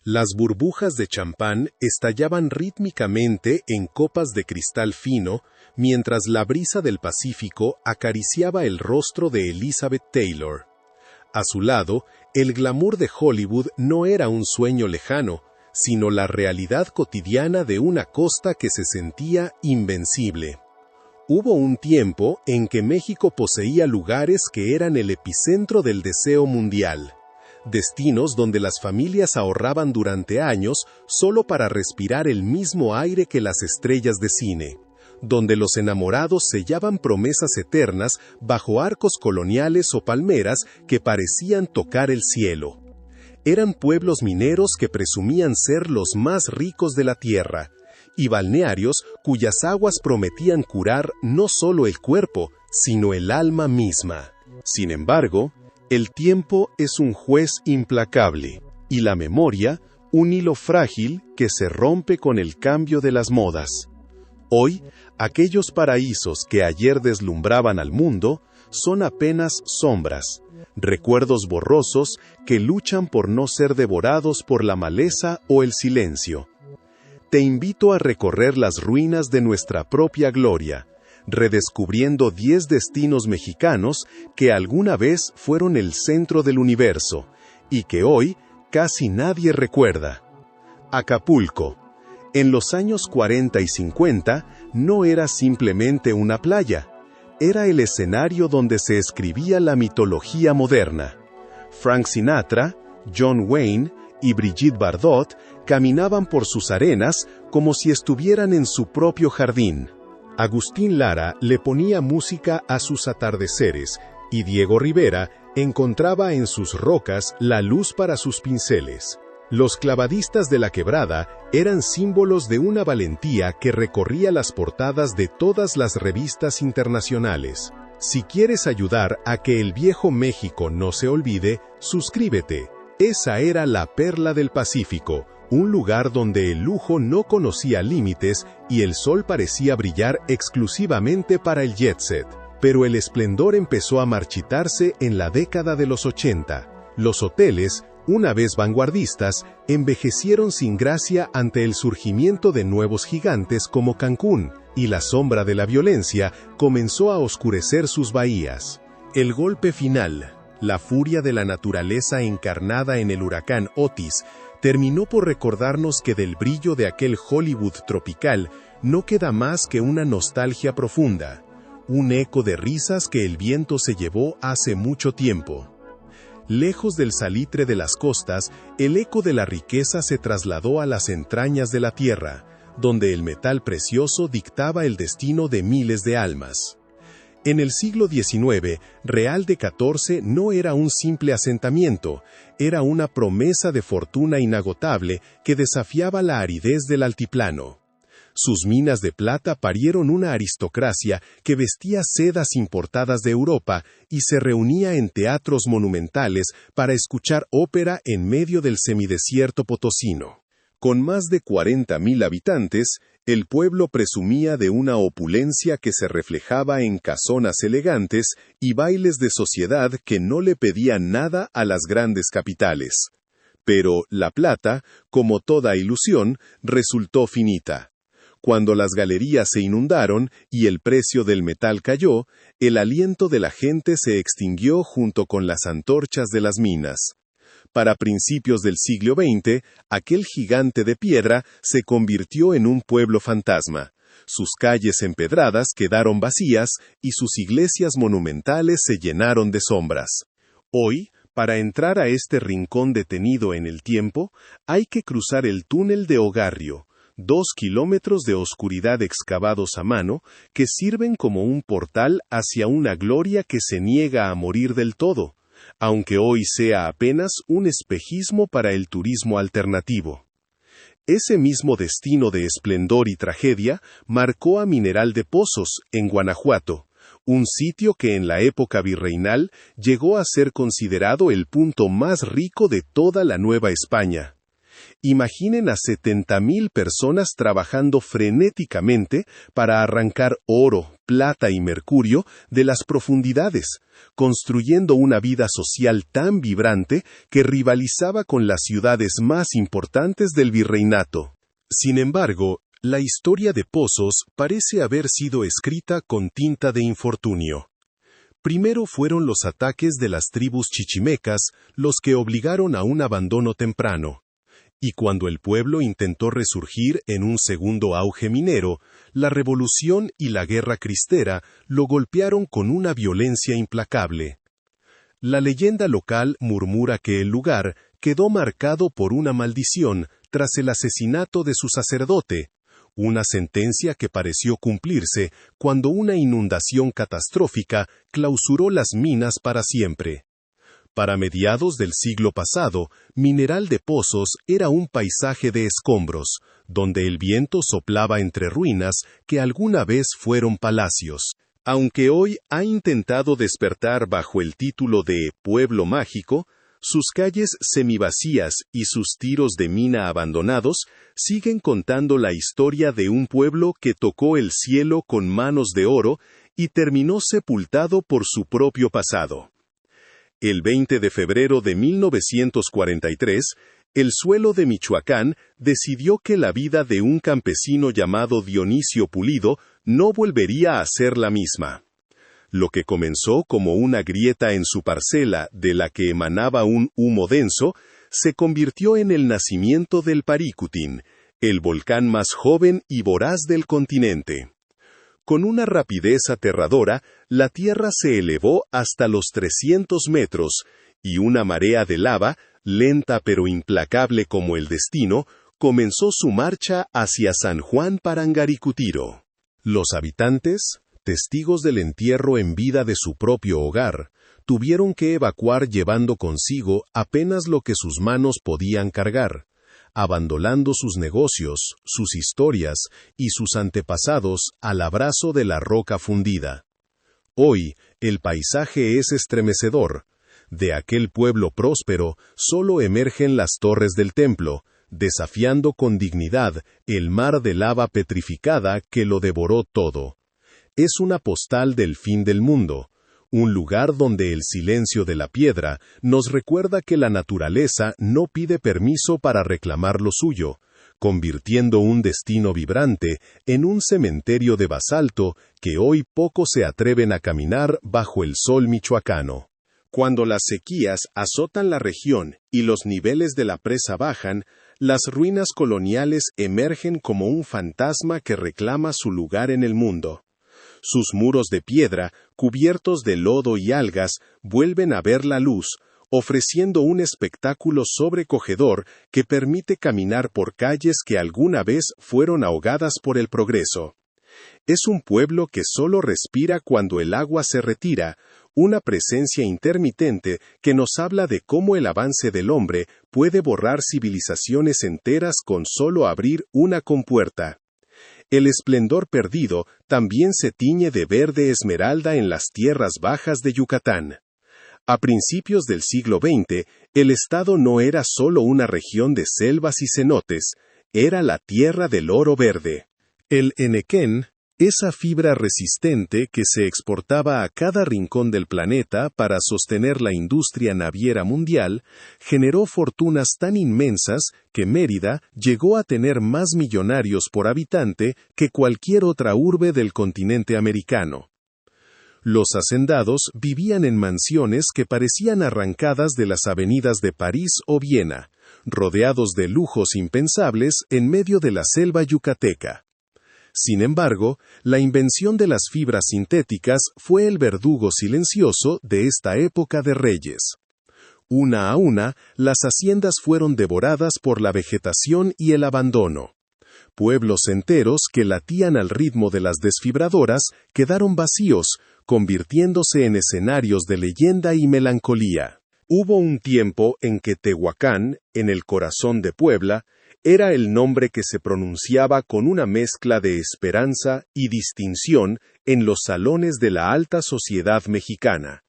Las burbujas de champán estallaban rítmicamente en copas de cristal fino, mientras la brisa del Pacífico acariciaba el rostro de Elizabeth Taylor. A su lado, el glamour de Hollywood no era un sueño lejano, sino la realidad cotidiana de una costa que se sentía invencible. Hubo un tiempo en que México poseía lugares que eran el epicentro del deseo mundial. Destinos donde las familias ahorraban durante años solo para respirar el mismo aire que las estrellas de cine, donde los enamorados sellaban promesas eternas bajo arcos coloniales o palmeras que parecían tocar el cielo. Eran pueblos mineros que presumían ser los más ricos de la tierra, y balnearios cuyas aguas prometían curar no solo el cuerpo, sino el alma misma. Sin embargo, el tiempo es un juez implacable, y la memoria, un hilo frágil que se rompe con el cambio de las modas. Hoy, aquellos paraísos que ayer deslumbraban al mundo son apenas sombras, recuerdos borrosos que luchan por no ser devorados por la maleza o el silencio. Te invito a recorrer las ruinas de nuestra propia gloria, redescubriendo 10 destinos mexicanos que alguna vez fueron el centro del universo, y que hoy casi nadie recuerda. Acapulco. En los años 40 y 50 no era simplemente una playa, era el escenario donde se escribía la mitología moderna. Frank Sinatra, John Wayne y Brigitte Bardot caminaban por sus arenas como si estuvieran en su propio jardín. Agustín Lara le ponía música a sus atardeceres y Diego Rivera encontraba en sus rocas la luz para sus pinceles. Los clavadistas de la Quebrada eran símbolos de una valentía que recorría las portadas de todas las revistas internacionales. Si quieres ayudar a que el viejo México no se olvide, suscríbete. Esa era la Perla del Pacífico, un lugar donde el lujo no conocía límites y el sol parecía brillar exclusivamente para el jet set. Pero el esplendor empezó a marchitarse en la década de los 80. Los hoteles, una vez vanguardistas, envejecieron sin gracia ante el surgimiento de nuevos gigantes como Cancún, y la sombra de la violencia comenzó a oscurecer sus bahías. El golpe final, la furia de la naturaleza encarnada en el huracán Otis, terminó por recordarnos que del brillo de aquel Hollywood tropical no queda más que una nostalgia profunda, un eco de risas que el viento se llevó hace mucho tiempo. Lejos del salitre de las costas, el eco de la riqueza se trasladó a las entrañas de la tierra, donde el metal precioso dictaba el destino de miles de almas. En el siglo XIX, Real de 14 no era un simple asentamiento, era una promesa de fortuna inagotable que desafiaba la aridez del altiplano. Sus minas de plata parieron una aristocracia que vestía sedas importadas de Europa y se reunía en teatros monumentales para escuchar ópera en medio del semidesierto potosino. Con más de 40,000 habitantes, el pueblo presumía de una opulencia que se reflejaba en casonas elegantes y bailes de sociedad que no le pedían nada a las grandes capitales. Pero la plata, como toda ilusión, resultó finita. Cuando las galerías se inundaron y el precio del metal cayó, el aliento de la gente se extinguió junto con las antorchas de las minas. Para principios del siglo XX, aquel gigante de piedra se convirtió en un pueblo fantasma. Sus calles empedradas quedaron vacías y sus iglesias monumentales se llenaron de sombras. Hoy, para entrar a este rincón detenido en el tiempo, hay que cruzar el túnel de Ogarrio, 2 kilómetros de oscuridad excavados a mano que sirven como un portal hacia una gloria que se niega a morir del todo, aunque hoy sea apenas un espejismo para el turismo alternativo. Ese mismo destino de esplendor y tragedia marcó a Mineral de Pozos, en Guanajuato, un sitio que en la época virreinal llegó a ser considerado el punto más rico de toda la Nueva España. Imaginen a 70,000 personas trabajando frenéticamente para arrancar oro, plata y mercurio de las profundidades, construyendo una vida social tan vibrante que rivalizaba con las ciudades más importantes del virreinato. Sin embargo, la historia de Pozos parece haber sido escrita con tinta de infortunio. Primero fueron los ataques de las tribus chichimecas los que obligaron a un abandono temprano. Y cuando el pueblo intentó resurgir en un segundo auge minero, la revolución y la guerra cristera lo golpearon con una violencia implacable. La leyenda local murmura que el lugar quedó marcado por una maldición tras el asesinato de su sacerdote, una sentencia que pareció cumplirse cuando una inundación catastrófica clausuró las minas para siempre. Para mediados del siglo pasado, Mineral de Pozos era un paisaje de escombros, donde el viento soplaba entre ruinas que alguna vez fueron palacios. Aunque hoy ha intentado despertar bajo el título de Pueblo Mágico, sus calles semivacías y sus tiros de mina abandonados siguen contando la historia de un pueblo que tocó el cielo con manos de oro y terminó sepultado por su propio pasado. El 20 de febrero de 1943, el suelo de Michoacán decidió que la vida de un campesino llamado Dionisio Pulido no volvería a ser la misma. Lo que comenzó como una grieta en su parcela de la que emanaba un humo denso, se convirtió en el nacimiento del Paricutín, el volcán más joven y voraz del continente. Con una rapidez aterradora, la tierra se elevó hasta los 300 metros, y una marea de lava, lenta pero implacable como el destino, comenzó su marcha hacia San Juan Parangaricutiro. Los habitantes, testigos del entierro en vida de su propio hogar, tuvieron que evacuar llevando consigo apenas lo que sus manos podían cargar, abandonando sus negocios, sus historias y sus antepasados al abrazo de la roca fundida. Hoy, el paisaje es estremecedor. De aquel pueblo próspero solo emergen las torres del templo, desafiando con dignidad el mar de lava petrificada que lo devoró todo. Es una postal del fin del mundo, un lugar donde el silencio de la piedra nos recuerda que la naturaleza no pide permiso para reclamar lo suyo, convirtiendo un destino vibrante en un cementerio de basalto que hoy pocos se atreven a caminar bajo el sol michoacano. Cuando las sequías azotan la región y los niveles de la presa bajan, las ruinas coloniales emergen como un fantasma que reclama su lugar en el mundo. Sus muros de piedra, cubiertos de lodo y algas, vuelven a ver la luz, ofreciendo un espectáculo sobrecogedor que permite caminar por calles que alguna vez fueron ahogadas por el progreso. Es un pueblo que solo respira cuando el agua se retira, una presencia intermitente que nos habla de cómo el avance del hombre puede borrar civilizaciones enteras con solo abrir una compuerta. El esplendor perdido también se tiñe de verde esmeralda en las tierras bajas de Yucatán. A principios del siglo XX, el estado no era solo una región de selvas y cenotes, era la tierra del oro verde. El enequén, esa fibra resistente que se exportaba a cada rincón del planeta para sostener la industria naviera mundial, generó fortunas tan inmensas que Mérida llegó a tener más millonarios por habitante que cualquier otra urbe del continente americano. Los hacendados vivían en mansiones que parecían arrancadas de las avenidas de París o Viena, rodeados de lujos impensables en medio de la selva yucateca. Sin embargo, la invención de las fibras sintéticas fue el verdugo silencioso de esta época de reyes. Una a una, las haciendas fueron devoradas por la vegetación y el abandono. Pueblos enteros que latían al ritmo de las desfibradoras quedaron vacíos, convirtiéndose en escenarios de leyenda y melancolía. Hubo un tiempo en que Tehuacán, en el corazón de Puebla, era el nombre que se pronunciaba con una mezcla de esperanza y distinción en los salones de la alta sociedad mexicana.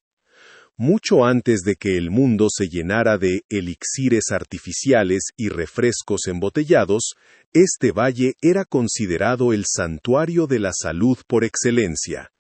Mucho antes de que el mundo se llenara de elixires artificiales y refrescos embotellados, este valle era considerado el santuario de la salud por excelencia.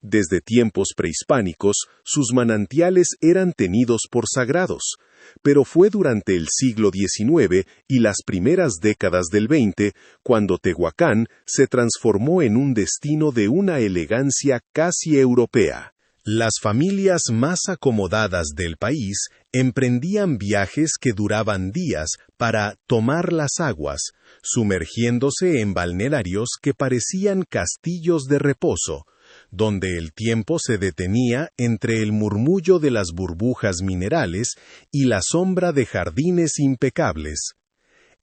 Desde tiempos prehispánicos, sus manantiales eran tenidos por sagrados, pero fue durante el siglo XIX y las primeras décadas del XX cuando Tehuacán se transformó en un destino de una elegancia casi europea. Las familias más acomodadas del país emprendían viajes que duraban días para tomar las aguas, sumergiéndose en balnearios que parecían castillos de reposo, donde el tiempo se detenía entre el murmullo de las burbujas minerales y la sombra de jardines impecables.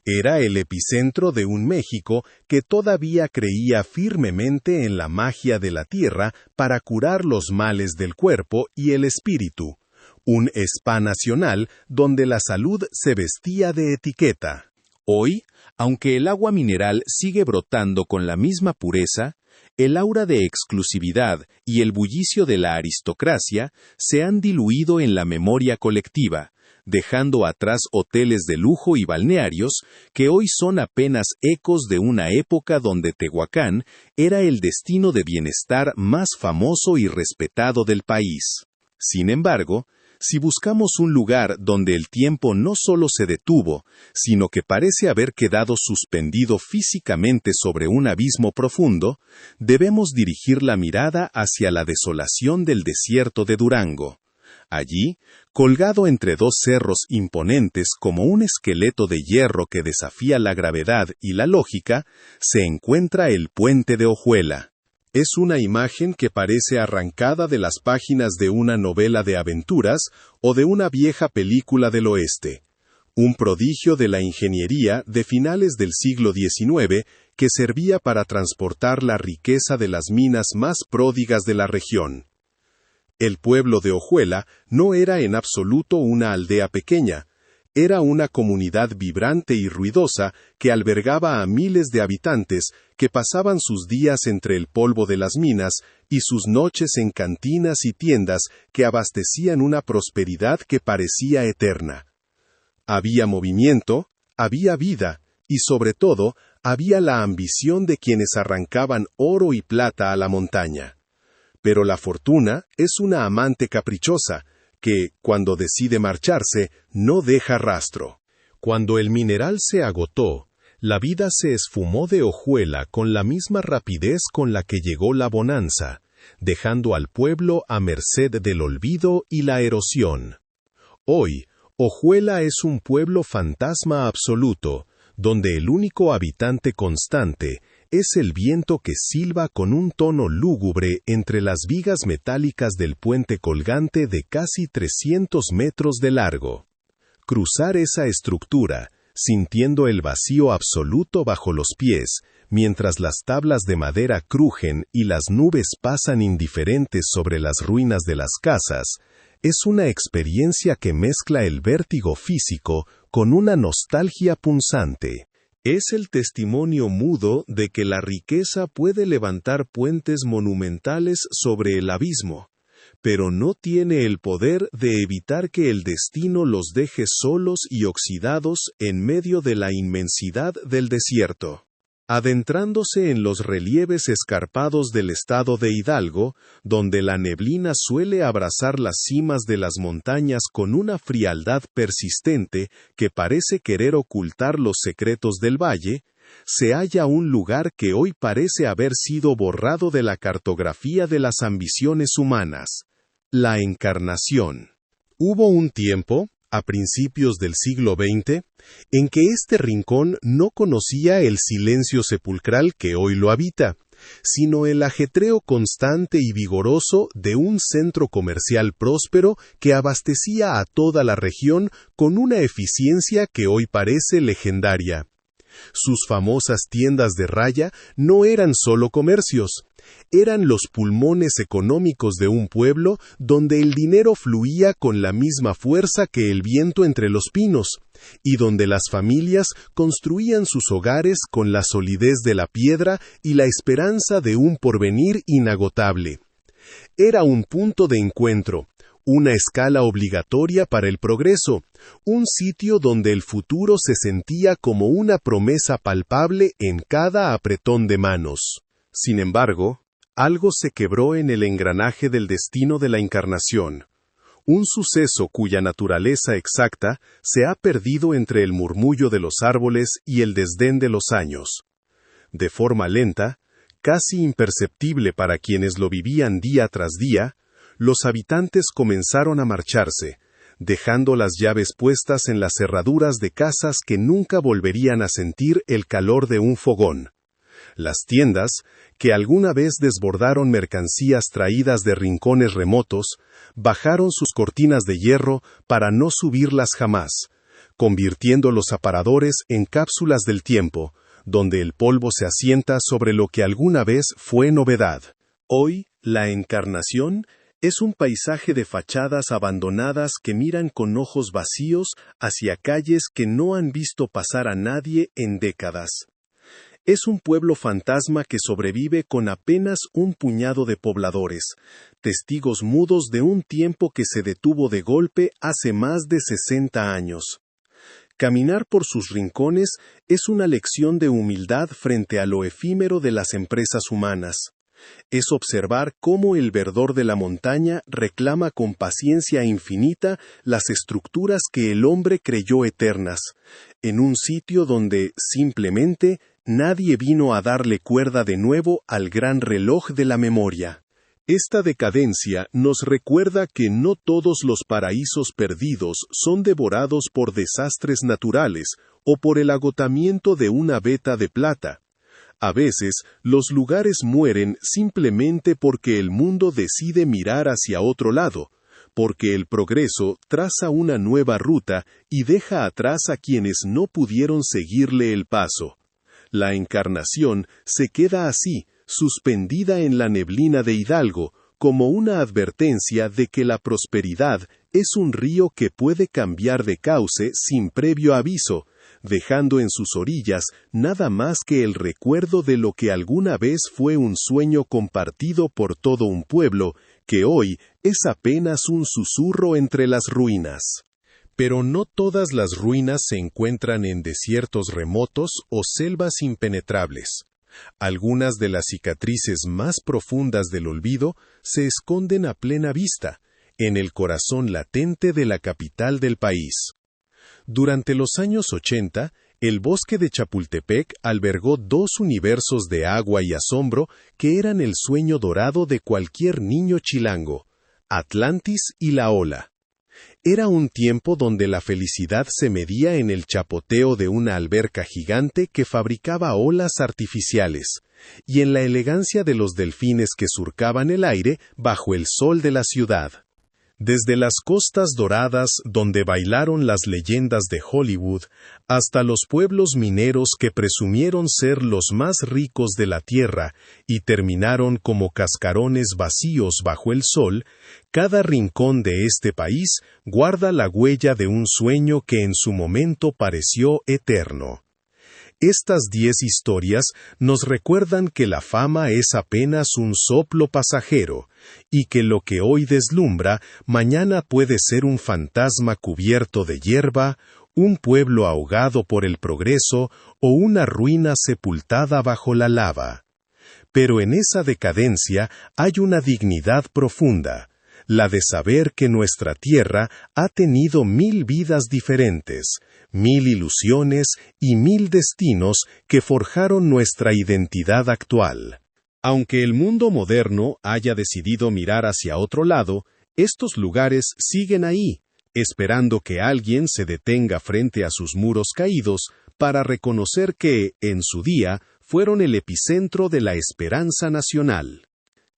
Era el epicentro de un México que todavía creía firmemente en la magia de la tierra para curar los males del cuerpo y el espíritu, un spa nacional donde la salud se vestía de etiqueta. Hoy, aunque el agua mineral sigue brotando con la misma pureza, el aura de exclusividad y el bullicio de la aristocracia se han diluido en la memoria colectiva, dejando atrás hoteles de lujo y balnearios que hoy son apenas ecos de una época donde Tehuacán era el destino de bienestar más famoso y respetado del país. Sin embargo, si buscamos un lugar donde el tiempo no solo se detuvo, sino que parece haber quedado suspendido físicamente sobre un abismo profundo, debemos dirigir la mirada hacia la desolación del desierto de Durango. Allí, colgado entre dos cerros imponentes como un esqueleto de hierro que desafía la gravedad y la lógica, se encuentra el Puente de Ojuela. Es una imagen que parece arrancada de las páginas de una novela de aventuras o de una vieja película del oeste. Un prodigio de la ingeniería de finales del siglo XIX que servía para transportar la riqueza de las minas más pródigas de la región. El pueblo de Ojuela no era en absoluto una aldea pequeña. Era una comunidad vibrante y ruidosa que albergaba a miles de habitantes que pasaban sus días entre el polvo de las minas y sus noches en cantinas y tiendas que abastecían una prosperidad que parecía eterna. Había movimiento, había vida y sobre todo había la ambición de quienes arrancaban oro y plata a la montaña. Pero la fortuna es una amante caprichosa, que, cuando decide marcharse, no deja rastro. Cuando el mineral se agotó, la vida se esfumó de Ojuela con la misma rapidez con la que llegó la bonanza, dejando al pueblo a merced del olvido y la erosión. Hoy, Ojuela es un pueblo fantasma absoluto, donde el único habitante constante es el viento que silba con un tono lúgubre entre las vigas metálicas del puente colgante de casi 300 metros de largo. Cruzar esa estructura, sintiendo el vacío absoluto bajo los pies, mientras las tablas de madera crujen y las nubes pasan indiferentes sobre las ruinas de las casas, es una experiencia que mezcla el vértigo físico con una nostalgia punzante. Es el testimonio mudo de que la riqueza puede levantar puentes monumentales sobre el abismo, pero no tiene el poder de evitar que el destino los deje solos y oxidados en medio de la inmensidad del desierto. Adentrándose en los relieves escarpados del estado de Hidalgo, donde la neblina suele abrazar las cimas de las montañas con una frialdad persistente que parece querer ocultar los secretos del valle, se halla un lugar que hoy parece haber sido borrado de la cartografía de las ambiciones humanas: la Encarnación. Hubo un tiempo, a principios del siglo XX, en que este rincón no conocía el silencio sepulcral que hoy lo habita, sino el ajetreo constante y vigoroso de un centro comercial próspero que abastecía a toda la región con una eficiencia que hoy parece legendaria. Sus famosas tiendas de raya no eran solo comercios, eran los pulmones económicos de un pueblo donde el dinero fluía con la misma fuerza que el viento entre los pinos, y donde las familias construían sus hogares con la solidez de la piedra y la esperanza de un porvenir inagotable. Era un punto de encuentro, una escala obligatoria para el progreso, un sitio donde el futuro se sentía como una promesa palpable en cada apretón de manos. Sin embargo, algo se quebró en el engranaje del destino de la encarnación. Un suceso cuya naturaleza exacta se ha perdido entre el murmullo de los árboles y el desdén de los años. De forma lenta, casi imperceptible para quienes lo vivían día tras día, los habitantes comenzaron a marcharse, dejando las llaves puestas en las cerraduras de casas que nunca volverían a sentir el calor de un fogón. Las tiendas, que alguna vez desbordaron mercancías traídas de rincones remotos, bajaron sus cortinas de hierro para no subirlas jamás, convirtiendo los aparadores en cápsulas del tiempo, donde el polvo se asienta sobre lo que alguna vez fue novedad. Hoy, la Encarnación es un paisaje de fachadas abandonadas que miran con ojos vacíos hacia calles que no han visto pasar a nadie en décadas. Es un pueblo fantasma que sobrevive con apenas un puñado de pobladores, testigos mudos de un tiempo que se detuvo de golpe hace más de 60 años. Caminar por sus rincones es una lección de humildad frente a lo efímero de las empresas humanas. Es observar cómo el verdor de la montaña reclama con paciencia infinita las estructuras que el hombre creyó eternas, en un sitio donde, simplemente, nadie vino a darle cuerda de nuevo al gran reloj de la memoria. Esta decadencia nos recuerda que no todos los paraísos perdidos son devorados por desastres naturales o por el agotamiento de una veta de plata. A veces, los lugares mueren simplemente porque el mundo decide mirar hacia otro lado, porque el progreso traza una nueva ruta y deja atrás a quienes no pudieron seguirle el paso. La Encarnación se queda así, suspendida en la neblina de Hidalgo, como una advertencia de que la prosperidad es un río que puede cambiar de cauce sin previo aviso, dejando en sus orillas nada más que el recuerdo de lo que alguna vez fue un sueño compartido por todo un pueblo, que hoy es apenas un susurro entre las ruinas. Pero no todas las ruinas se encuentran en desiertos remotos o selvas impenetrables. Algunas de las cicatrices más profundas del olvido se esconden a plena vista, en el corazón latente de la capital del país. Durante los años 80, el bosque de Chapultepec albergó dos universos de agua y asombro que eran el sueño dorado de cualquier niño chilango: Atlantis y La Ola. Era un tiempo donde la felicidad se medía en el chapoteo de una alberca gigante que fabricaba olas artificiales, y en la elegancia de los delfines que surcaban el aire bajo el sol de la ciudad. Desde las costas doradas donde bailaron las leyendas de Hollywood, hasta los pueblos mineros que presumieron ser los más ricos de la tierra y terminaron como cascarones vacíos bajo el sol, cada rincón de este país guarda la huella de un sueño que en su momento pareció eterno. Estas 10 historias nos recuerdan que la fama es apenas un soplo pasajero, y que lo que hoy deslumbra, mañana puede ser un fantasma cubierto de hierba, un pueblo ahogado por el progreso o una ruina sepultada bajo la lava. Pero en esa decadencia hay una dignidad profunda, la de saber que nuestra tierra ha tenido 1000 vidas diferentes, 1000 ilusiones y 1000 destinos que forjaron nuestra identidad actual. Aunque el mundo moderno haya decidido mirar hacia otro lado, estos lugares siguen ahí, esperando que alguien se detenga frente a sus muros caídos para reconocer que, en su día, fueron el epicentro de la esperanza nacional.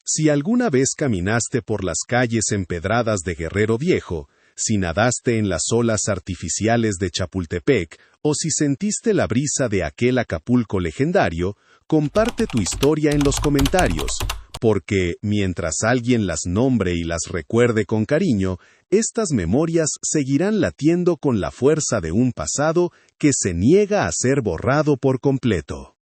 Si alguna vez caminaste por las calles empedradas de Guerrero Viejo, si nadaste en las olas artificiales de Chapultepec, o si sentiste la brisa de aquel Acapulco legendario, comparte tu historia en los comentarios, porque, mientras alguien las nombre y las recuerde con cariño, estas memorias seguirán latiendo con la fuerza de un pasado que se niega a ser borrado por completo.